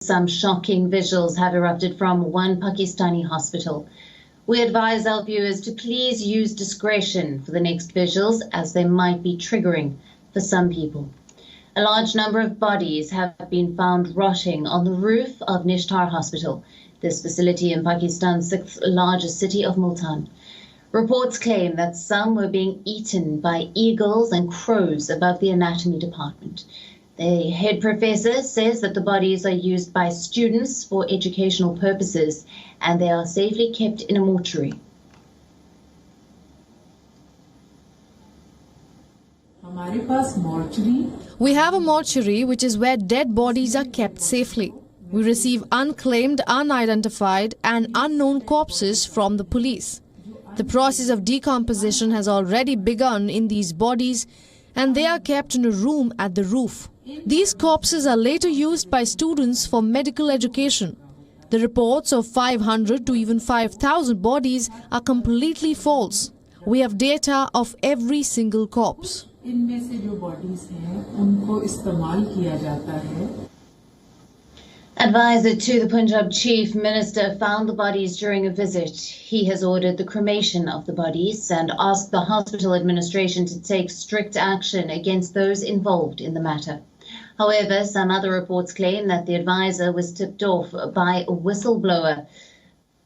Some shocking visuals have erupted from one Pakistani hospital. We advise our viewers to please use discretion for the next visuals, as they might be triggering for some people. A large number of bodies have been found rotting on the roof of Nishtar Hospital, this facility in Pakistan's sixth largest city of Multan. Reports claim that some were being eaten by eagles and crows above the anatomy department. The head professor says that the bodies are used by students for educational purposes and they are safely kept in a mortuary. We have a mortuary which is where dead bodies are kept safely. We receive unclaimed, unidentified and unknown corpses from the police. The process of decomposition has already begun in these bodies and they are kept in a room at the roof. These corpses are later used by students for medical education. The reports of 500 to even 5,000 bodies are completely false. We have data of every single corpse. Advisor to the Punjab Chief Minister found the bodies during a visit. He has ordered the cremation of the bodies and asked the hospital administration to take strict action against those involved in the matter. However, some other reports claim that the advisor was tipped off by a whistleblower.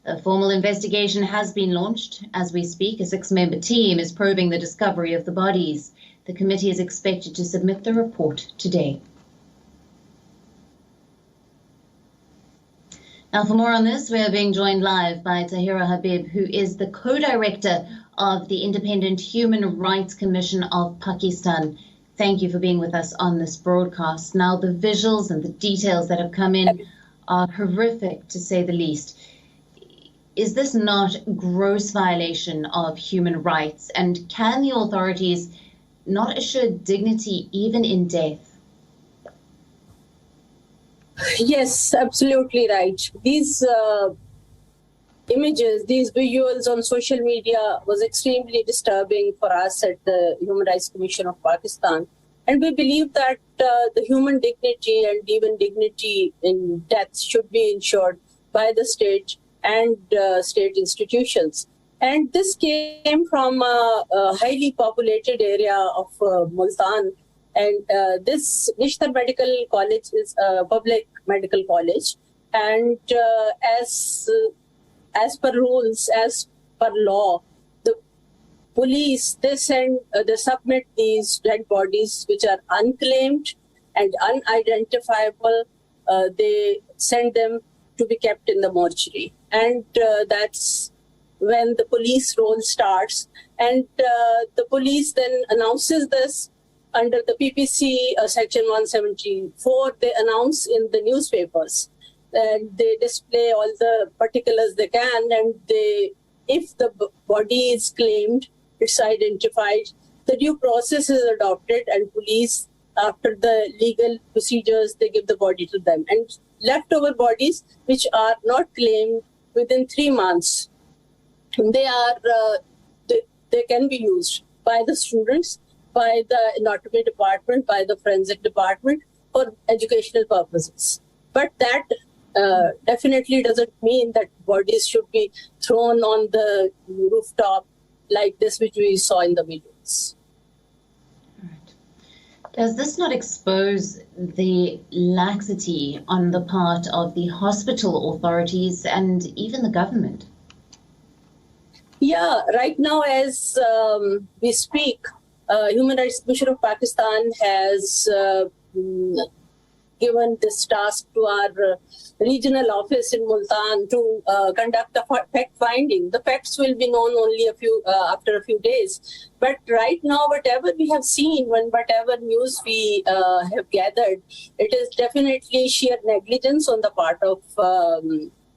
A formal investigation has been launched. As we speak, a 6-member team is probing the discovery of the bodies. The committee is expected to submit the report today. Now, for more on this, we are being joined live by Tahira Habib, who is the co-director of the Independent Human Rights Commission of Pakistan. Thank you for being with us on this broadcast. Now, the visuals and the details that have come in are horrific, to say the least. Is this not gross violation of human rights? And can the authorities not assure dignity even in death? Yes, absolutely right. These images, these visuals on social media was extremely disturbing for us at the Human Rights Commission of Pakistan. And we believe that the human dignity and even dignity in death should be ensured by the state and state institutions. And this came from a highly populated area of Multan. And this Nishtar Medical College is a public medical college. And as per rules, as per law, the police, they submit these dead bodies which are unclaimed and unidentifiable. They send them to be kept in the mortuary. And that's when the police role starts. And the police then announces this under the PPC section 174. They announce in the newspapers and they display all the particulars they can. And if the body is claimed, it's identified, the due process is adopted, and police, after the legal procedures, they give the body to them. And leftover bodies which are not claimed within 3 months, they can be used by the students, by the anatomy department, by the forensic department for educational purposes. But that definitely doesn't mean that bodies should be thrown on the rooftop like this, which we saw in the videos. Right. Does this not expose the laxity on the part of the hospital authorities and even the government? Yeah, right now as we speak, Human Rights Commission of Pakistan has given this task to our regional office in Multan to conduct a fact-finding. The facts will be known only after a few days. But right now, whatever we have seen, whatever news we have gathered, it is definitely sheer negligence on the part of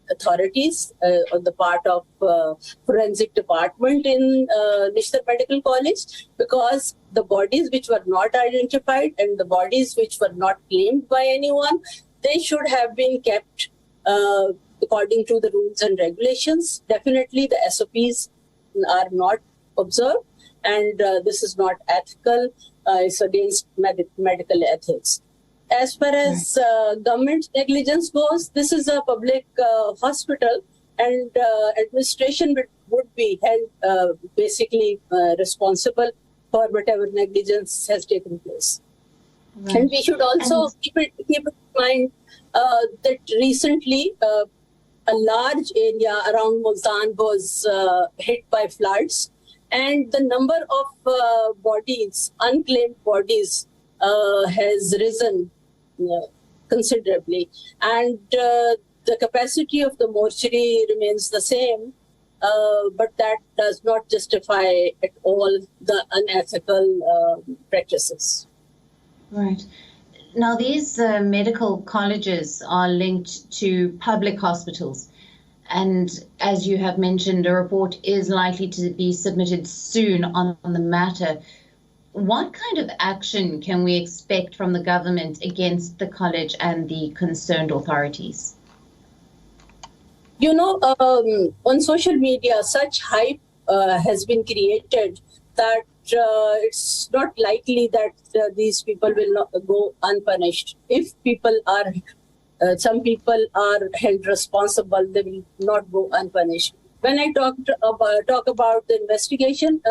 authorities, on the part of forensic department in Nishtar Medical College, because the bodies which were not identified and the bodies which were not claimed by anyone, they should have been kept according to the rules and regulations. Definitely the SOPs are not observed, and this is not ethical. It's against medical ethics. as far as government negligence goes, this is a public hospital, and administration would be held basically responsible for whatever negligence has taken place. Right. And we should also keep in mind that recently a large area around Multan was hit by floods, and the number of bodies, unclaimed bodies, has risen considerably, and the capacity of the mortuary remains the same, but that does not justify at all the unethical practices. Right. Now, these medical colleges are linked to public hospitals. And as you have mentioned, a report is likely to be submitted soon on the matter. What kind of action can we expect from the government against the college and the concerned authorities? You know, on social media, such hype has been created that it's not likely that these people will not go unpunished. If people are, some people are held responsible, they will not go unpunished. When I talk about the investigation,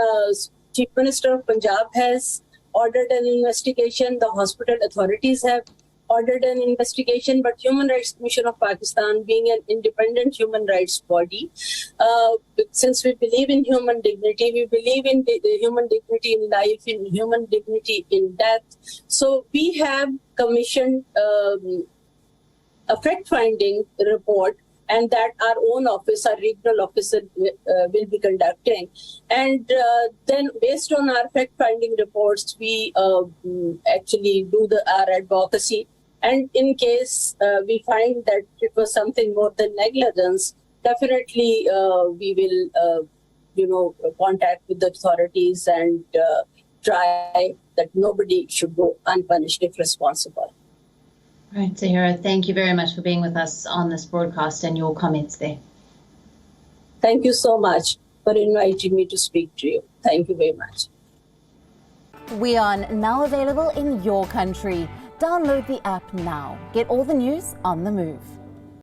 Chief Minister of Punjab has ordered an investigation. The hospital authorities have ordered an investigation, but Human Rights Commission of Pakistan, being an independent human rights body, since we believe in human dignity, we believe in the human dignity in life, in human dignity in death. So we have commissioned a fact-finding report, and that our own office, our regional officer, will be conducting. And then based on our fact-finding reports, we actually do our advocacy. And in case we find that it was something more than negligence, definitely we will, contact with the authorities and try that nobody should go unpunished if responsible. Right, Tahira, thank you very much for being with us on this broadcast and your comments there. Thank you so much for inviting me to speak to you. Thank you very much. WION, now available in your country. Download the app now. Get all the news on the move.